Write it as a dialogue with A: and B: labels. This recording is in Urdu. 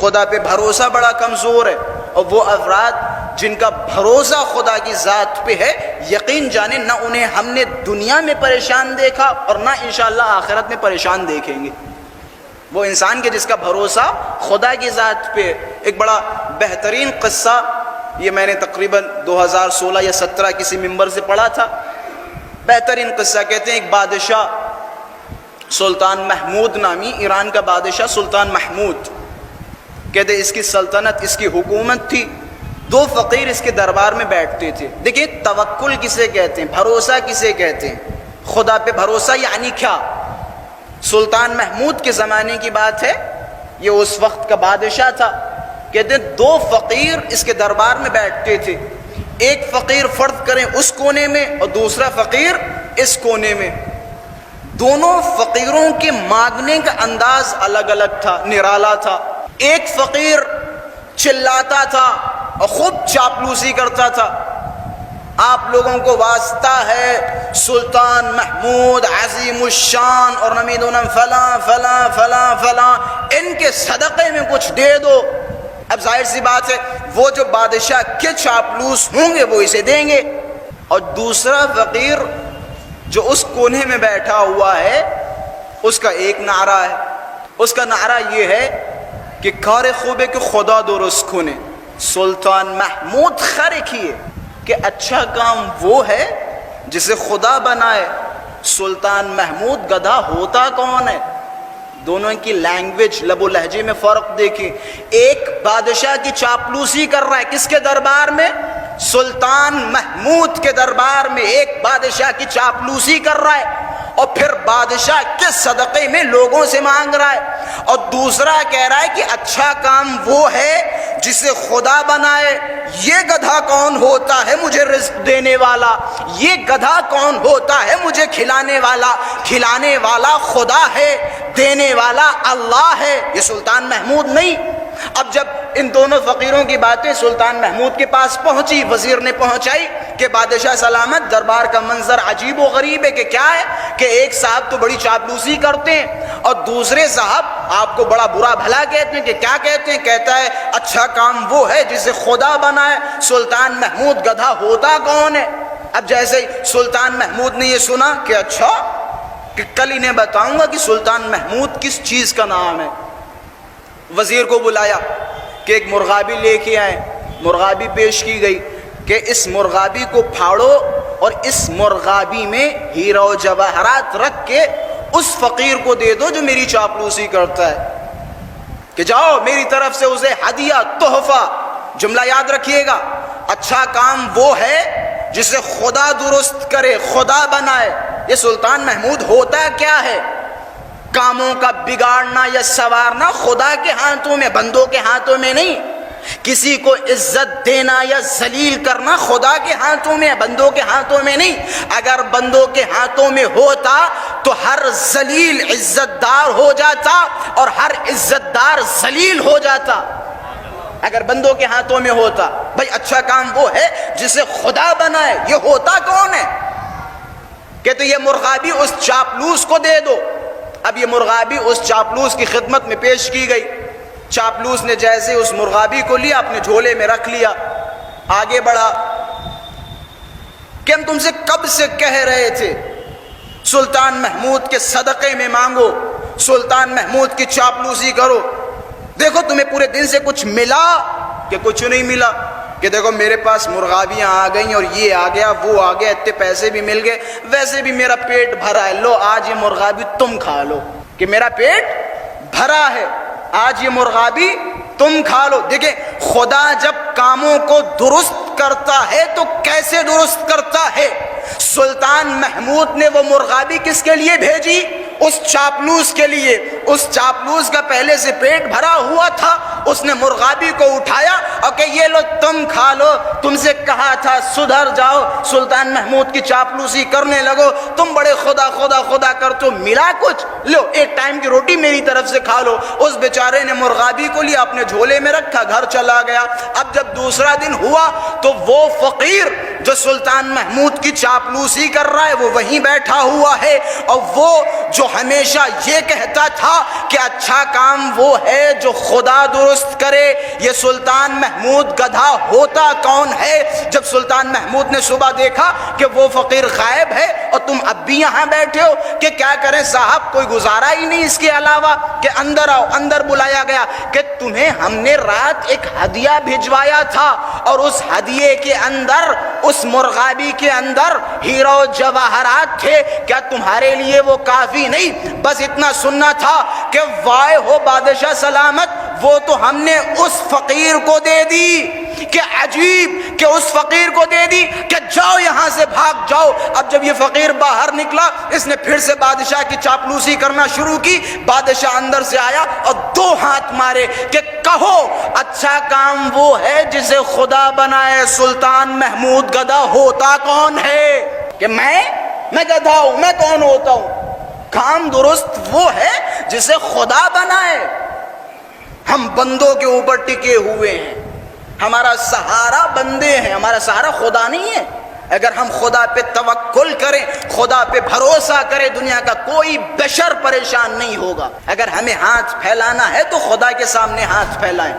A: خدا پہ بھروسہ بڑا کمزور ہے، اور وہ افراد جن کا بھروسہ خدا کی ذات پہ ہے، یقین جانیں نہ انہیں ہم نے دنیا میں پریشان دیکھا اور نہ انشاءاللہ آخرت میں پریشان دیکھیں گے۔ وہ انسان کے جس کا بھروسہ خدا کی ذات پہ۔ ایک بڑا بہترین قصہ، یہ میں نے تقریباً 2016 یا 17 کسی ممبر سے پڑھا تھا، بہترین قصہ۔ کہتے ہیں ایک بادشاہ سلطان محمود نامی، ایران کا بادشاہ سلطان محمود، کہتے ہیں اس کی سلطنت، اس کی حکومت تھی، دو فقیر اس کے دربار میں بیٹھتے تھے۔ دیکھیں توکل کسے کہتے ہیں، بھروسہ کسے کہتے ہیں، خدا پہ بھروسہ یعنی کیا؟ سلطان محمود کے زمانے کی بات ہے، یہ اس وقت کا بادشاہ تھا۔ کہتے ہیں دو فقیر اس کے دربار میں بیٹھتے تھے، ایک فقیر فرض کریں اس کونے میں اور دوسرا فقیر اس کونے میں۔ دونوں فقیروں کے مانگنے کا انداز الگ الگ تھا، نرالا تھا۔ ایک فقیر چلاتا تھا اور خوب چاپلوسی کرتا تھا، آپ لوگوں کو واسطہ ہے سلطان محمود عظیم الشان اور نمیدون فلاں فلاں فلاں فلاں، ان کے صدقے میں کچھ دے دو۔ اب ظاہر سی بات ہے وہ جو بادشاہ کے چاپلوس ہوں گے وہ اسے دیں گے۔ اور دوسرا فقیر جو اس کونے میں بیٹھا ہوا ہے، اس کا ایک نعرہ ہے، اس کا نعرہ یہ ہے کہ کار خوبے کہ خدا درست کھونے، سلطان محمود خر کیے کہ اچھا کام وہ ہے جسے خدا بنائے۔ سلطان محمود گدھا ہوتا کون ہے؟ دونوں کی لینگویج، لب و لہجے میں فرق دیکھیں۔ ایک بادشاہ کی چاپلوسی کر رہا ہے کس کے دربار میں؟ سلطان محمود کے دربار میں ایک بادشاہ کی چاپلوسی کر رہا ہے، اور پھر بادشاہ کے صدقے میں لوگوں سے مانگ رہا ہے۔ اور دوسرا کہہ رہا ہے کہ اچھا کام وہ ہے جسے خدا بنائے۔ یہ گدھا کون ہوتا ہے مجھے رزق دینے والا، یہ گدھا کون ہوتا ہے مجھے کھلانے والا؟ کھلانے والا خدا ہے، دینے والا اللہ ہے، یہ سلطان محمود نہیں۔ اب جب ان دونوں فقیروں کی باتیں سلطان محمود کے پاس پہنچی، وزیر نے پہنچائی کہ بادشاہ سلامت، دربار کا منظر عجیب و غریب ہے کہ کیا ہے کہ ایک صاحب تو بڑی چاپلوسی کرتے ہیں اور دوسرے صاحب آپ کو بڑا برا بھلا کہتے ہیں۔ کہ کیا کہتے ہیں؟ کہتا ہے اچھا کام وہ ہے جسے خدا بنائے۔ سلطان محمود گدھا ہوتا کون ہے؟ اب جیسے ہی سلطان محمود نے یہ سنا کہ اچھا، کہ کل انہیں بتاؤں گا کہ سلطان محمود کس چیز کا نام ہے، وزیر کو بلایا کہ ایک مرغابی لے کے آئے۔ مرغابی پیش کی گئی کہ اس مرغابی کو پھاڑو اور اس مرغابی میں ہیرا و جواہرات رکھ کے اس فقیر کو دے دو جو میری چاپلوسی کرتا ہے، کہ جاؤ میری طرف سے اسے ہدیہ، تحفہ۔ جملہ یاد رکھیے گا، اچھا کام وہ ہے جسے خدا درست کرے، خدا بنائے۔ یہ سلطان محمود ہوتا کیا ہے؟ کاموں کا بگاڑنا یا سنوارنا خدا کے ہاتھوں میں، بندوں کے ہاتھوں میں نہیں۔ کسی کو عزت دینا یا ذلیل کرنا خدا کے ہاتھوں میں، بندوں کے ہاتھوں میں نہیں۔ اگر بندوں کے ہاتھوں میں ہوتا تو ہر ذلیل عزت دار ہو جاتا اور ہر عزت دار ذلیل ہو جاتا۔ اگر بندوں کے ہاتھوں میں ہوتا، بھائی اچھا کام وہ ہے جسے خدا بنائے، یہ ہوتا کون ہے؟ کہتے یہ مرغابی اس چاپلوس کو دے دو۔ اب یہ مرغابی اس چاپلوس کی خدمت میں پیش کی گئی۔ چاپلوس نے جیسے اس مرغابی کو لیا، اپنے جھولے میں رکھ لیا، آگے بڑھا کہ ہم تم سے کب سے کہہ رہے تھے سلطان محمود کے صدقے میں مانگو، سلطان محمود کی چاپلوسی کرو، دیکھو تمہیں پورے دن سے کچھ ملا کہ کچھ نہیں ملا؟ کہ دیکھو میرے پاس مرغابیاں آ گئیں اور یہ آ گیا وہ آ گیا، اتنے پیسے بھی مل گئے، ویسے بھی میرا پیٹ بھرا ہے، لو آج یہ مرغابی تم کھا لو، کہ میرا پیٹ بھرا ہے، آج یہ مرغابی تم کھا لو۔ دیکھیں خدا جب کاموں کو درست کرتا ہے تو کیسے درست کرتا ہے؟ سلطان محمود نے وہ مرغابی کس کے لیے بھیجی؟ اس چاپلوس کے لیے۔ اس چاپلوس کا پہلے سے پیٹ بھرا ہوا تھا، اس نے مرغابی کو اٹھایا اور کہ یہ لو تم کھا لو، تم سے کہا تھا سدھر جاؤ، سلطان محمود کی چاپلوسی کرنے لگو، تم بڑے خدا خدا خدا کرتے ہو، ملا کچھ؟ لو ایک ٹائم کی روٹی میری طرف سے کھا لو۔ اس بیچارے نے مرغابی کو لیا، اپنے جھولے میں رکھا، گھر چلا گیا۔ اب جب دوسرا دن ہوا تو وہ فقیر جو سلطان محمود کی چاپلوسی کر رہا ہے وہ وہیں بیٹھا ہوا ہے، اور وہ جو ہمیشہ یہ کہتا تھا کہ اچھا کام وہ ہے جو خدا درست کرے، یہ سلطان محمود گدھا ہوتا کون ہے؟ جب سلطان محمود نے صبح دیکھا کہ وہ فقیر غائب ہے اور تم اب بھی یہاں بیٹھے ہو کہ کیا کریں صاحب، کوئی گزارا ہی نہیں اس کے علاوہ کہ اندر آؤ، اندر بلایا گیا کہ تمہیں ہم نے رات ایک ہدیہ بھجوایا تھا، اور اس ہدیے کے اندر، اس مرغابی کے اندر ہیرو جواہرات تھے، کیا تمہارے لیے وہ کافی نہیں؟ بس اتنا سننا تھا کہ وائے ہو بادشاہ سلامت، وہ تو ہم نے اس فقیر کو دے دی، کہ عجیب کہ اس فقیر کو دے دی کہ جاؤ یہاں سے، بھاگ جاؤ۔ اب جب یہ فقیر باہر نکلا، اس نے پھر سے بادشاہ کی چاپلوسی کرنا شروع کی۔ بادشاہ اندر سے آیا اور دو ہاتھ مارے کہ کہو اچھا کام وہ ہے جسے خدا بنائے، سلطان محمود گدھا ہوتا کون ہے؟ کہ میں گدھا ہوں، میں کون ہوتا ہوں؟ کام درست وہ ہے جسے خدا بنائے۔ ہم بندوں کے اوپر ٹکے ہوئے ہیں، ہمارا سہارا بندے ہیں، ہمارا سہارا خدا نہیں ہے۔ اگر ہم خدا پہ توکل کریں، خدا پہ بھروسہ کریں، دنیا کا کوئی بشر پریشان نہیں ہوگا۔ اگر ہمیں ہاتھ پھیلانا ہے تو خدا کے سامنے ہاتھ پھیلائیں۔